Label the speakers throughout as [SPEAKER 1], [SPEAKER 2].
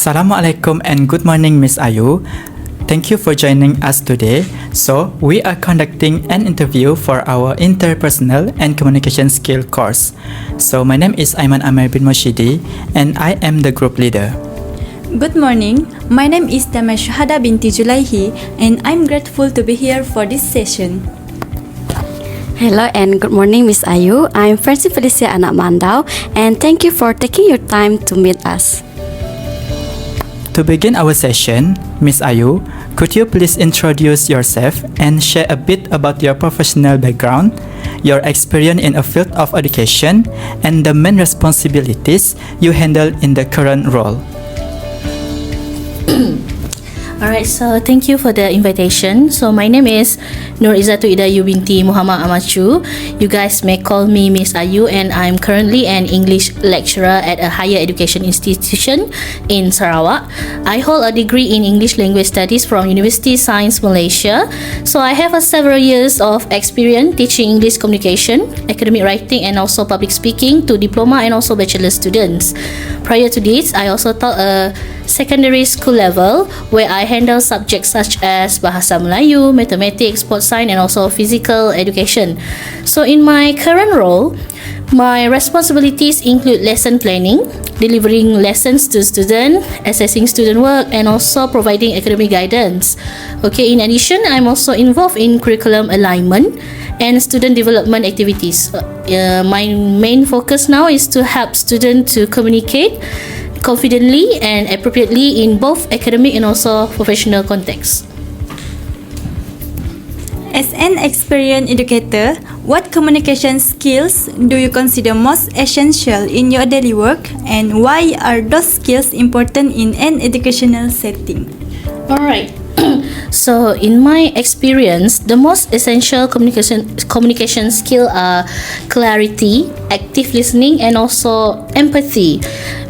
[SPEAKER 1] Assalamualaikum and good morning, Miss Ayu. Thank you for joining us today. So, we are conducting an interview for our Interpersonal and Communication Skill course. So, my name is Aiman Amir bin Moshidi and I am the group leader.
[SPEAKER 2] Good morning, my name is Tama Shahada binti Julaihi and I'm grateful to be here for this session.
[SPEAKER 3] Hello and good morning, Miss Ayu. I'm Francie Felicia Anak Mandau and thank you for taking your time to meet us.
[SPEAKER 1] To begin our session, Miss Ayu, could you please introduce yourself and share a bit about your professional background, your experience in a field of education, and the main responsibilities you handle in the current role?
[SPEAKER 4] Alright, so thank you for the invitation. So my name is Nur Izzatu Idayu binti Muhammad Amachu. You guys may call me Miss Ayu and I'm currently an English lecturer at a higher education institution in Sarawak. I hold a degree in English Language Studies from University Science Malaysia. So I have several years of experience teaching English communication, academic writing and also public speaking to diploma and also bachelor students. Prior to this, I also taught a secondary school level where I handle subjects such as Bahasa Melayu, Mathematics, Sports Science and also Physical Education. So in my current role, my responsibilities include lesson planning, delivering lessons to students, assessing student work and also providing academic guidance. Okay, in addition, I'm also involved in curriculum alignment and student development activities. My main focus now is to help students to communicate confidently and appropriately in both academic and also professional contexts.
[SPEAKER 2] As an experienced educator, what communication skills do you consider most essential in your daily work and why are those skills important in an educational setting?
[SPEAKER 4] Alright. So in my experience, the most essential communication skill are clarity, active listening and also empathy,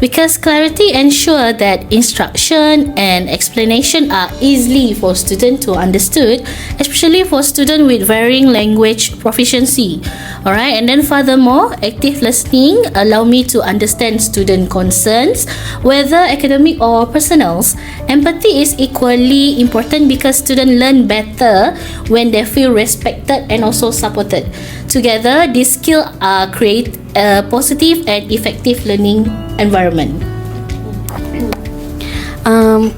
[SPEAKER 4] because clarity ensures that instruction and explanation are easily for students to understood, especially for students with varying language proficiency. Alright, and then furthermore, active listening allow me to understand student concerns, whether academic or personal. Empathy is equally important because students learn better when they feel respected and also supported. Together, these skills create a positive and effective learning environment.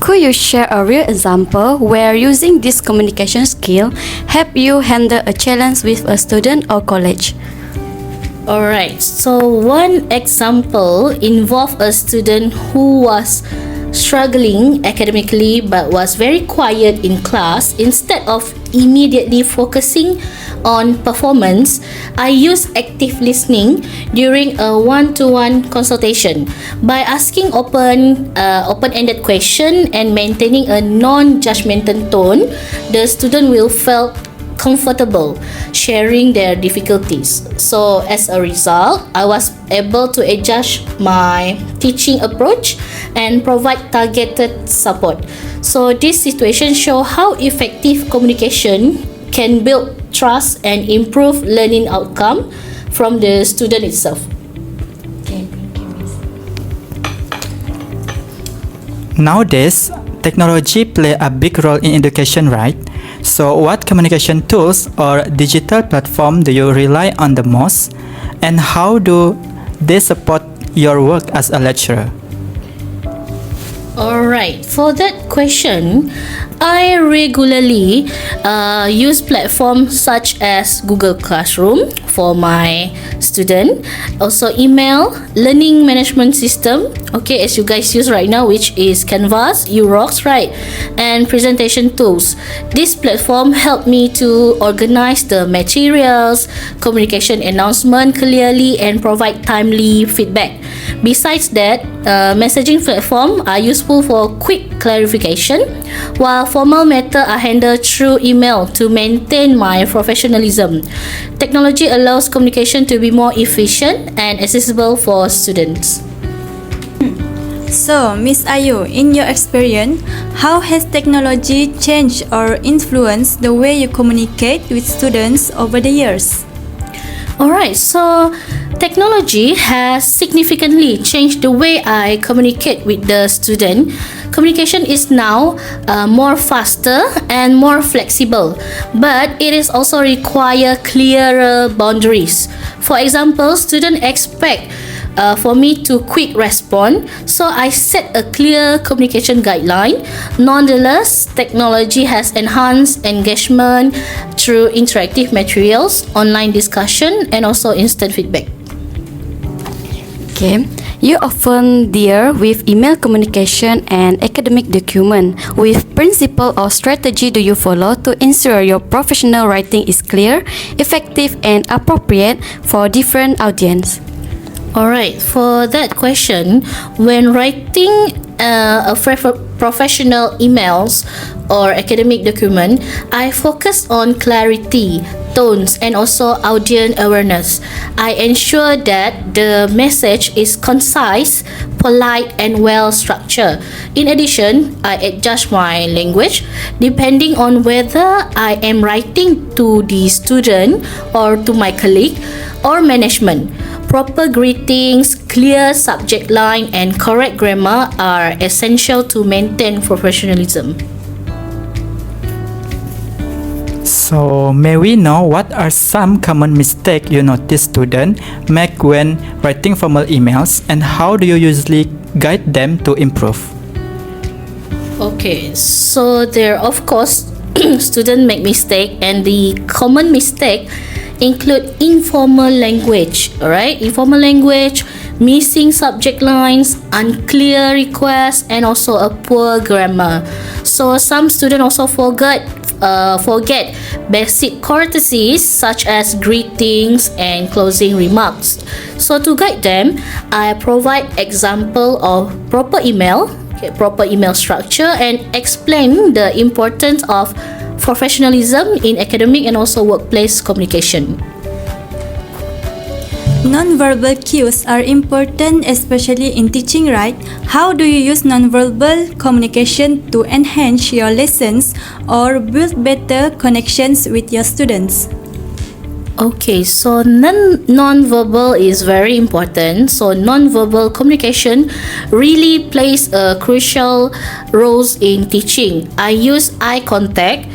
[SPEAKER 3] Could you share a real example where using this communication skill help you handle a challenge with a student or college?
[SPEAKER 4] Alright, so one example involved a student who was struggling academically but was very quiet in class. Instead of immediately focusing on performance, I used active listening during a one-to-one consultation. By asking open-ended question and maintaining a non-judgmental tone, the student will feel comfortable sharing their difficulties. So as a result, I was able to adjust my teaching approach and provide targeted support. So this situation shows how effective communication can build trust and improve learning outcome from the student itself. Okay, thank you, Miss.
[SPEAKER 1] Nowadays, technology play a big role in education, right? So, what communication tools or digital platform do you rely on the most, and how do they support your work as a lecturer?
[SPEAKER 4] Alright, for that question, I regularly use platforms such as Google Classroom for my student, also email, learning management system, okay, as you guys use right now, which is Canvas, Urox, right, and presentation tools. This platform help me to organize the materials, communication announcement clearly and provide timely feedback. Besides that, messaging platform are useful for quick clarification, while formal matter are handled through email to maintain my professionalism. Technology allows communication to be more efficient and accessible for students.
[SPEAKER 2] So, Miss Ayu, in your experience, how has technology changed or influenced the way you communicate with students over the years?
[SPEAKER 4] Alright, so technology has significantly changed the way I communicate with the student. Communication is now more faster and more flexible, but it is also require clearer boundaries. For example, students expect for me to quick respond, so I set a clear communication guideline. Nonetheless, technology has enhanced engagement through interactive materials, online discussion, and also instant feedback.
[SPEAKER 3] Okay. You often deal with email communication and academic document. Which principle or strategy do you follow to ensure your professional writing is clear, effective, and appropriate for different audience?
[SPEAKER 4] Alright, for that question, when writing professional emails or academic document, I focus on clarity, tones, and also audience awareness. I ensure that the message is concise, polite, and well structured. In addition, I adjust my language depending on whether I am writing to the student or to my colleague or management. Proper greetings, clear subject line, and correct grammar are essential to maintain professionalism.
[SPEAKER 1] So, may we know what are some common mistakes you notice students make when writing formal emails, and how do you usually guide them to improve?
[SPEAKER 4] Okay, so there of course students make mistake, and the common mistake include informal language. Alright, informal language, missing subject lines, unclear requests, and also a poor grammar. So some students also forget basic courtesies such as greetings and closing remarks. So to guide them, I provide example of proper email structure, and explain the importance of professionalism in academic and also workplace communication.
[SPEAKER 2] Non-verbal cues are important, especially in teaching, right? How do you use non-verbal communication to enhance your lessons or build better connections with your students?
[SPEAKER 4] Okay, so non-verbal is very important. So non-verbal communication really plays a crucial role in teaching. I use eye contact,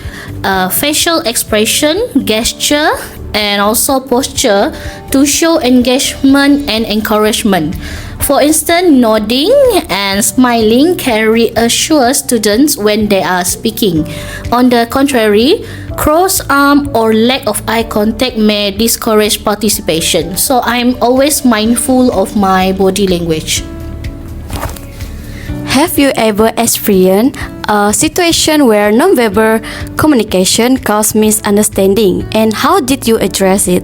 [SPEAKER 4] facial expression, gesture, and also posture to show engagement and encouragement. For instance, nodding and smiling can reassure students when they are speaking. On the contrary, crossed arm or lack of eye contact may discourage participation. So I'm always mindful of my body language.
[SPEAKER 3] Have you ever experienced a situation where nonverbal communication caused misunderstanding, and how did you address it?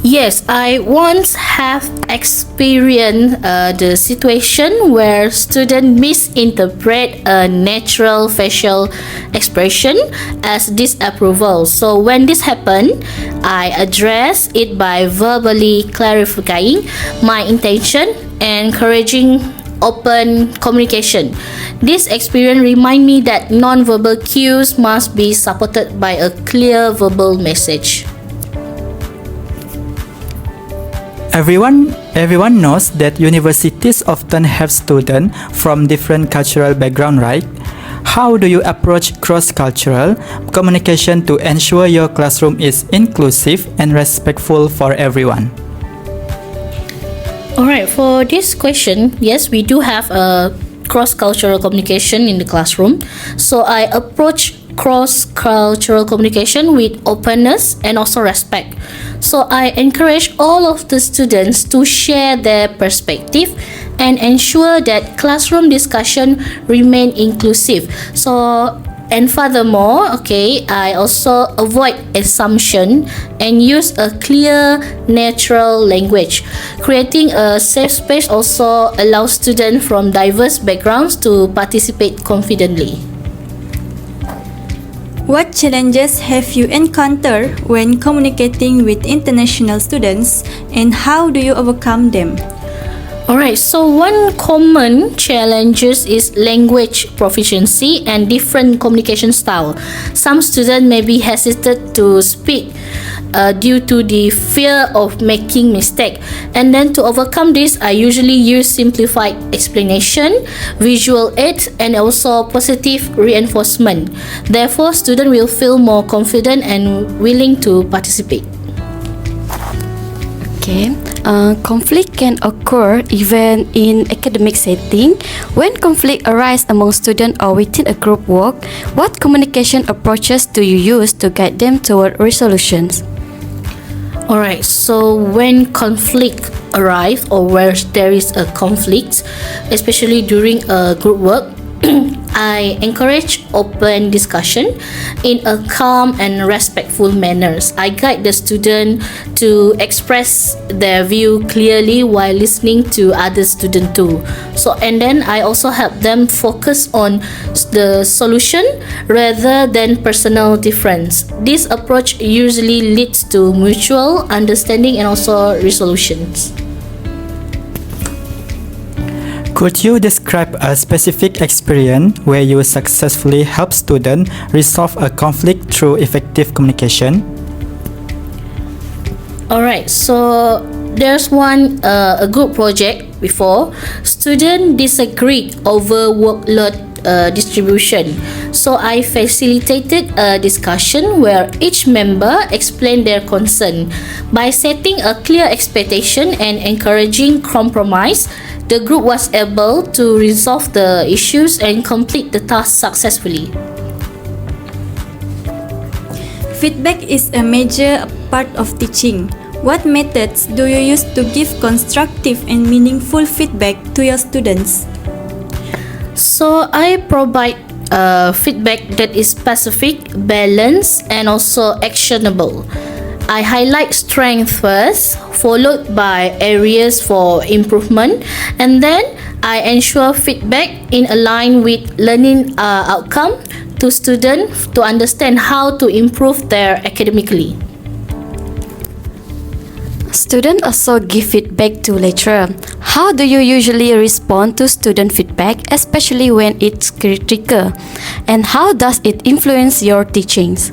[SPEAKER 4] Yes, I once have experienced the situation where students misinterpret a natural facial expression as disapproval. So when this happened, I address it by verbally clarifying my intention and encouraging open communication. This experience reminds me that non-verbal cues must be supported by a clear verbal message.
[SPEAKER 1] Everyone knows that universities often have students from different cultural backgrounds, right? How do you approach cross-cultural communication to ensure your classroom is inclusive and respectful for everyone?
[SPEAKER 4] Alright, for this question, yes, we do have a cross-cultural communication in the classroom. So I approach cross-cultural communication with openness and also respect. So I encourage all of the students to share their perspective and ensure that classroom discussion remain inclusive. And furthermore, I also avoid assumption and use a clear, natural language. Creating a safe space also allows students from diverse backgrounds to participate confidently.
[SPEAKER 2] What challenges have you encountered when communicating with international students, and how do you overcome them?
[SPEAKER 4] Alright, so one common challenge is language proficiency and different communication style. Some students may be hesitant to speak due to the fear of making mistake. And then to overcome this, I usually use simplified explanation, visual aids, and also positive reinforcement. Therefore, students will feel more confident and willing to participate.
[SPEAKER 3] Okay. Conflict can occur even in academic setting. When conflict arises among students or within a group work, what communication approaches do you use to guide them toward resolutions?
[SPEAKER 4] Alright, so when conflict arrives or where there is a conflict, especially during a group work, I encourage open discussion in a calm and respectful manners. I guide the student to express their view clearly while listening to other students too. So and then I also help them focus on the solution rather than personal difference. This approach usually leads to mutual understanding and also resolutions.
[SPEAKER 1] Could you describe a specific experience where you successfully help students resolve a conflict through effective communication?
[SPEAKER 4] Alright, so there's a group project before. Students disagreed over workload distribution. So I facilitated a discussion where each member explained their concern. By setting a clear expectation and encouraging compromise, the group was able to resolve the issues and complete the task successfully.
[SPEAKER 2] Feedback is a major part of teaching. What methods do you use to give constructive and meaningful feedback to your students?
[SPEAKER 4] So I provide feedback that is specific, balanced, and also actionable. I highlight strength first, followed by areas for improvement, and then I ensure feedback in align with learning outcome to students to understand how to improve their academically.
[SPEAKER 3] Students also give feedback to lecturer. How do you usually respond to student feedback, especially when it's critical? And how does it influence your teachings?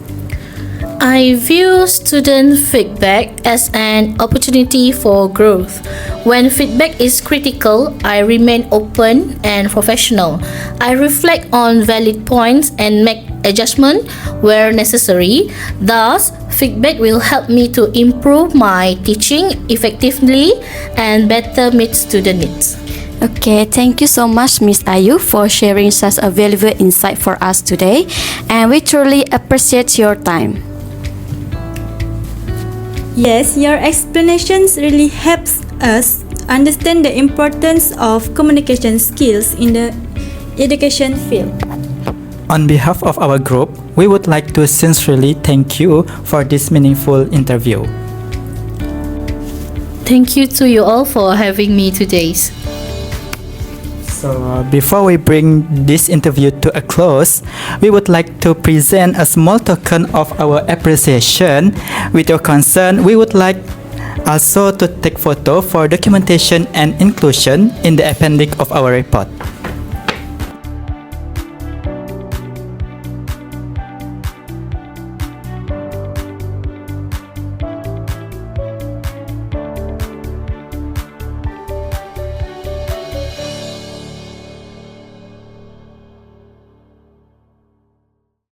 [SPEAKER 4] I view student feedback as an opportunity for growth. When feedback is critical, I remain open and professional. I reflect on valid points and make adjustment where necessary. Thus, feedback will help me to improve my teaching effectively and better meet student needs.
[SPEAKER 3] Okay, thank you so much, Miss Ayu, for sharing such a valuable insight for us today, and we truly appreciate your time.
[SPEAKER 2] Yes, your explanations really helps us understand the importance of communication skills in the education field.
[SPEAKER 1] On behalf of our group, we would like to sincerely thank you for this meaningful interview.
[SPEAKER 4] Thank you to you all for having me today.
[SPEAKER 1] So, before we bring this interview to a close, we would like to present a small token of our appreciation. With your concern, we would like also to take photo for documentation and inclusion in the appendix of our report.